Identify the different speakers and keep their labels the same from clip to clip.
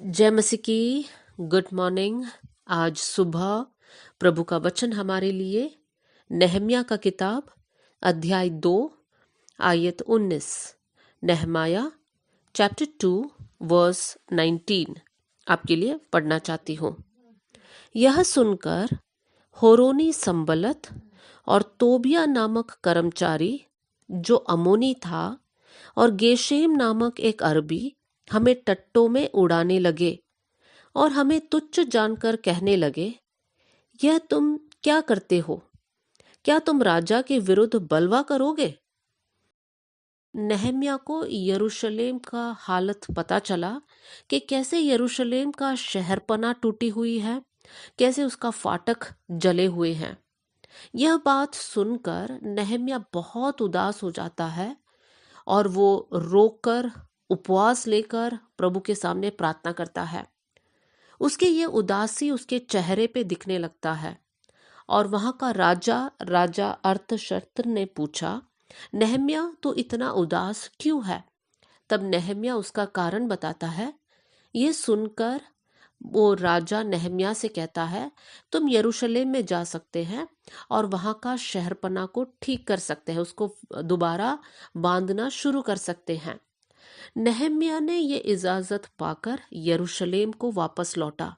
Speaker 1: जय मसीह की। Good morning. आज सुबह प्रभु का वचन हमारे लिए नहम्याह का किताब अध्याय 2 आयत 19, नहमाया चैप्टर 2 वर्स 19 आपके लिए पढ़ना चाहती हूँ। यह सुनकर होरोनी संबलत और तोबिया नामक कर्मचारी जो अमोनी था और गेशेम नामक एक अरबी हमें टट्टों में उड़ाने लगे और हमें तुच्छ जानकर कहने लगे, यह तुम क्या करते हो? क्या तुम राजा के विरुद्ध बलवा करोगे? नहम्याह को यरूशलेम का हालत पता चला कि कैसे यरूशलेम का शहरपना टूटी हुई है, कैसे उसका फाटक जले हुए हैं। यह बात सुनकर नहम्याह बहुत उदास हो जाता है और वो रोकर उपवास लेकर प्रभु के सामने प्रार्थना करता है। उसकी ये उदासी उसके चेहरे पे दिखने लगता है और वहां का राजा अर्थशस्त्र ने पूछा, नहम्याह तो इतना उदास क्यों है? तब नहम्याह उसका कारण बताता है। ये सुनकर वो राजा नहम्याह से कहता है, तुम यरूशलेम में जा सकते हैं और वहां का शहरपना को ठीक कर सकते हैं, उसको दोबारा बांधना शुरू कर सकते हैं। नहम्याह ने ये इजाजत पाकर यरूशलेम को वापस लौटा।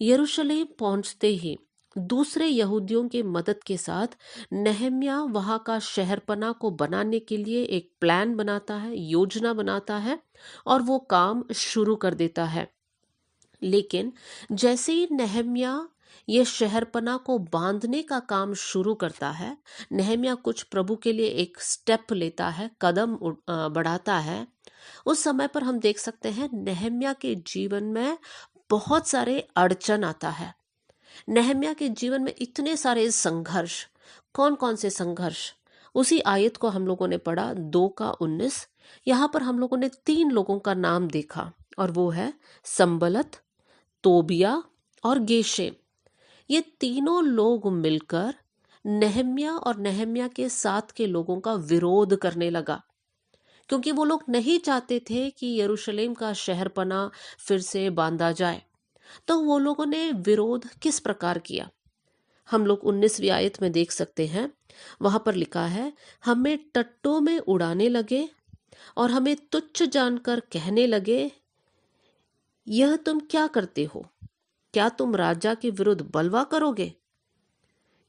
Speaker 1: यरूशलेम पहुंचते ही दूसरे यहूदियों के मदद के साथ नहम्याह वहां का शहरपना को बनाने के लिए एक प्लान बनाता है, योजना बनाता है और वो काम शुरू कर देता है। लेकिन जैसे ही नहम्याह ये शहरपना को बांधने का काम शुरू करता है, नहम्याह कुछ प्रभु के लिए एक स्टेप लेता है, कदम बढ़ाता है। उस समय पर हम देख सकते हैं नहम्याह के जीवन में बहुत सारे अड़चन आता है। नहम्याह के जीवन में इतने सारे संघर्ष। कौन कौन से संघर्ष? उसी आयत को हम लोगों ने पढ़ा 2 का 19। यहाँ पर हम लोगों ने 3 लोगों का नाम देखा और वो है संबलत, तोबिया और गेशेम। ये तीनों लोग मिलकर नहम्याह और नहम्याह के साथ के लोगों का विरोध करने लगा, क्योंकि वो लोग नहीं चाहते थे कि यरूशलेम का शहरपना फिर से बांधा जाए। तो वो लोगों ने विरोध किस प्रकार किया, हम लोग 19वीं आयत में देख सकते हैं। वहां पर लिखा है, हमें टट्टों में उड़ाने लगे और हमें तुच्छ जानकर कहने लगे, यह तुम क्या करते हो? क्या तुम राजा के विरुद्ध बलवा करोगे?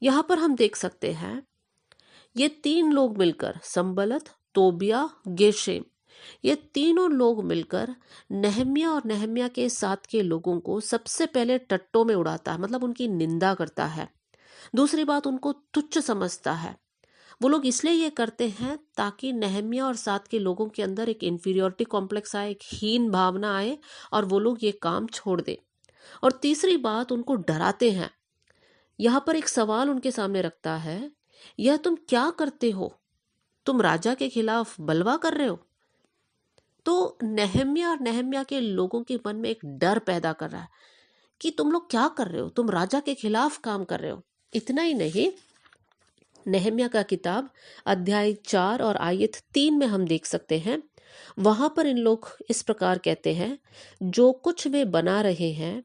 Speaker 1: यहां पर हम देख सकते हैं ये 3 लोग मिलकर, संबलत, तोबिया, गेशेम, ये तीनों लोग मिलकर नहम्याह और नहम्याह के साथ के लोगों को सबसे पहले टट्टों में उड़ाता है, मतलब उनकी निंदा करता है। दूसरी बात, उनको तुच्छ समझता है। वो लोग इसलिए ये करते हैं ताकि नहम्याह और साथ के लोगों के अंदर एक इंफीरियोरिटी कॉम्प्लेक्स आए, एक हीन भावना आए और वो लोग ये काम छोड़ दे। और तीसरी बात, उनको डराते हैं। यहाँ पर एक सवाल उनके सामने रखता है, यह तुम क्या करते हो? तुम राजा के खिलाफ बलवा कर रहे हो? तो नहम्याह और नहम्याह के लोगों के मन में एक डर पैदा कर रहा है कि तुम लोग क्या कर रहे हो, तुम राजा के खिलाफ काम कर रहे हो। इतना ही नहीं, नहम्याह का किताब अध्याय 4 और आयत 3 में हम देख सकते हैं, वहां पर इन लोग इस प्रकार कहते हैं, जो कुछ वे बना रहे हैं,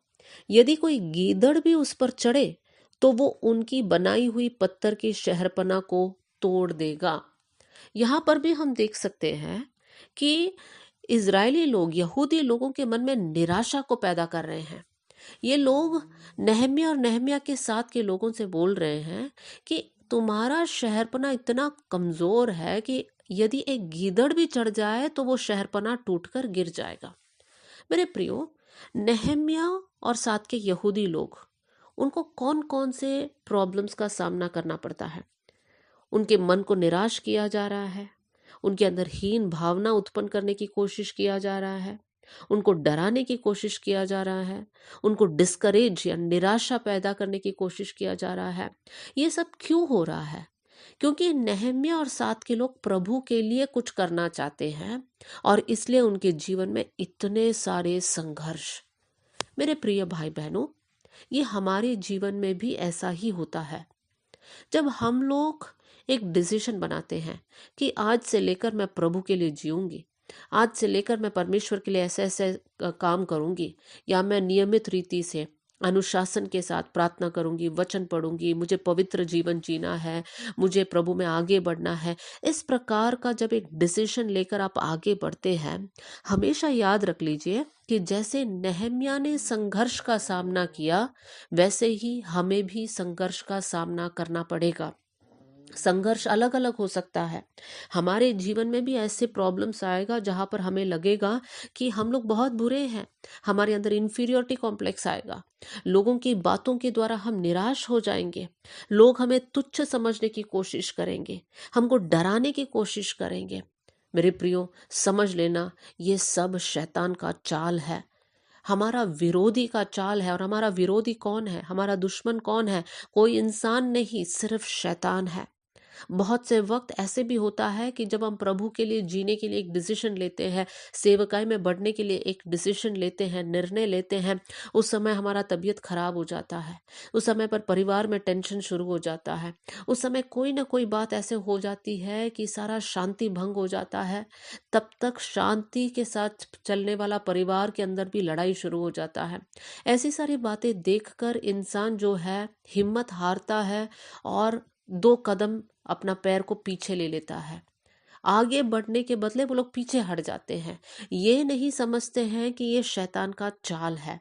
Speaker 1: यदि कोई गीदड़ भी उस पर चढ़े तो वो उनकी बनाई हुई पत्थर की शहरपना को तोड़ देगा। यहाँ पर भी हम देख सकते हैं कि इजरायली लोग, यहूदी लोगों के मन में निराशा को पैदा कर रहे हैं। ये लोग नहम्याह और नहम्याह के साथ के लोगों से बोल रहे हैं कि तुम्हारा शहरपना इतना कमजोर है कि यदि एक गीदड़ भी चढ़ जाए तो वो शहरपना टूटकर गिर जाएगा। मेरे प्रियो, नहम्याह और साथ के यहूदी लोग, उनको कौन कौन से प्रॉब्लम्स का सामना करना पड़ता है? उनके मन को निराश किया जा रहा है, उनके अंदर हीन भावना उत्पन्न करने की कोशिश किया जा रहा है, उनको डराने की कोशिश किया जा रहा है, उनको डिस्करेज या निराशा पैदा करने की कोशिश किया जा रहा है। ये सब क्यों हो रहा है? क्योंकि नहम्याह और साथ के लोग प्रभु के लिए कुछ करना चाहते हैं और इसलिए उनके जीवन में इतने सारे संघर्ष। मेरे प्रिय भाई बहनों, ये हमारे जीवन में भी ऐसा ही होता है। जब हम लोग एक डिसीजन बनाते हैं कि आज से लेकर मैं प्रभु के लिए जीऊंगी, आज से लेकर मैं परमेश्वर के लिए ऐसे ऐसे काम करूंगी, या मैं नियमित रीति से अनुशासन के साथ प्रार्थना करूंगी, वचन पढ़ूंगी, मुझे पवित्र जीवन जीना है, मुझे प्रभु में आगे बढ़ना है। इस प्रकार का जब एक डिसीजन लेकर आप आगे बढ़ते हैं, हमेशा याद रख लीजिए कि जैसे नेहम्याह ने संघर्ष का सामना किया, वैसे ही हमें भी संघर्ष का सामना करना पड़ेगा। संघर्ष अलग अलग हो सकता है। हमारे जीवन में भी ऐसे प्रॉब्लम्स आएगा जहां पर हमें लगेगा कि हम लोग बहुत बुरे हैं, हमारे अंदर इंफीरियोरिटी कॉम्प्लेक्स आएगा, लोगों की बातों के द्वारा हम निराश हो जाएंगे, लोग हमें तुच्छ समझने की कोशिश करेंगे, हमको डराने की कोशिश करेंगे। मेरे प्रियो, समझ लेना, ये सब शैतान का चाल है, हमारा विरोधी का चाल है। और हमारा विरोधी कौन है, हमारा दुश्मन कौन है? कोई इंसान नहीं, सिर्फ शैतान है। बहुत से वक्त ऐसे भी होता है कि जब हम प्रभु के लिए जीने के लिए एक डिसीजन लेते हैं, सेवकाई में बढ़ने के लिए एक डिसीजन लेते हैं, निर्णय लेते हैं, उस समय हमारा तबीयत खराब हो जाता है, उस समय पर परिवार में टेंशन शुरू हो जाता है, उस समय कोई ना कोई बात ऐसे हो जाती है कि सारा शांति भंग हो जाता है। तब तक शांति के साथ चलने वाला परिवार के अंदर भी लड़ाई शुरू हो जाता है। ऐसी सारी बातें देखकर इंसान जो है हिम्मत हारता है और 2 कदम अपना पैर को पीछे ले लेता है। आगे बढ़ने के बदले वो लोग पीछे हट जाते हैं। ये नहीं समझते हैं कि ये शैतान का चाल है।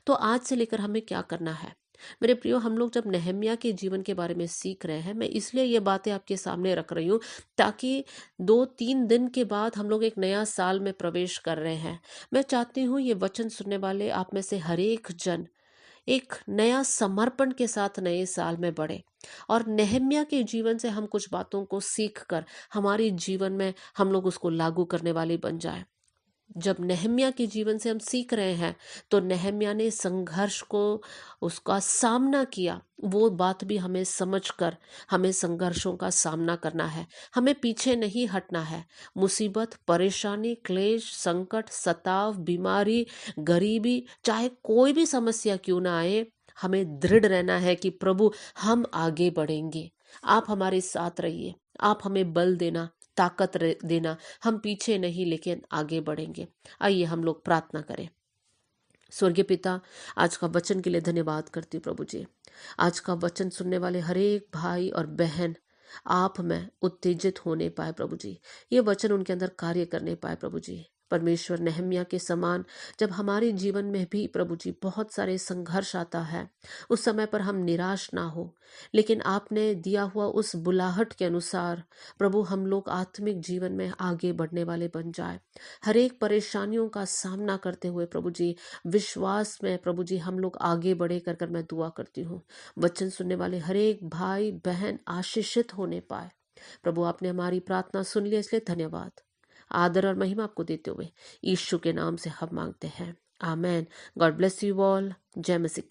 Speaker 1: तो आज से लेकर हमें क्या करना है? मेरे प्रियो, हम लोग जब नेहम्याह के जीवन के बारे में सीख रहे हैं, मैं इसलिए ये बातें आपके सामने रख रही हूँ ताकि 2-3 दिन के बाद हम लोग एक नया साल में प्रवेश कर रहे हैं। मैं चाहती हूँ ये वचन सुनने वाले आप में से हर एक जन एक नया समर्पण के साथ नए साल में बढ़े, और नेहम्याह के जीवन से हम कुछ बातों को सीख कर हमारे जीवन में हम लोग उसको लागू करने वाले बन जाए। जब नेहम्याह के जीवन से हम सीख रहे हैं, तो नेहम्याह ने संघर्ष को उसका सामना किया, वो बात भी हमें समझकर हमें संघर्षों का सामना करना है। हमें पीछे नहीं हटना है। मुसीबत, परेशानी, क्लेश, संकट, सताव, बीमारी, गरीबी, चाहे कोई भी समस्या क्यों ना आए, हमें दृढ़ रहना है कि प्रभु, हम आगे बढ़ेंगे, आप हमारे साथ रहिए, आप हमें बल देना, ताकत देना, हम पीछे नहीं लेकिन आगे बढ़ेंगे। आइए हम लोग प्रार्थना करें। स्वर्गीय पिता, आज का वचन के लिए धन्यवाद करती हूँ प्रभु जी। आज का वचन सुनने वाले हर एक भाई और बहन आप में उत्तेजित होने पाए प्रभु जी, ये वचन उनके अंदर कार्य करने पाए प्रभु जी। परमेश्वर, नेहम्याह के समान जब हमारे जीवन में भी प्रभु जी बहुत सारे संघर्ष आता है, उस समय पर हम निराश ना हो, लेकिन आपने दिया हुआ उस बुलाहट के अनुसार प्रभु हम लोग आत्मिक जीवन में आगे बढ़ने वाले बन जाए। हर एक परेशानियों का सामना करते हुए प्रभु जी, विश्वास में प्रभु जी हम लोग आगे बढ़े कर मैं दुआ करती हूँ। वचन सुनने वाले हर एक भाई बहन आशीषित होने पाए। प्रभु, आपने हमारी प्रार्थना सुन लिया, इसलिए धन्यवाद। आदर और महिमा आपको देते हुए यीशु के नाम से हम मांगते हैं, amen. God bless you all. जय मसीह।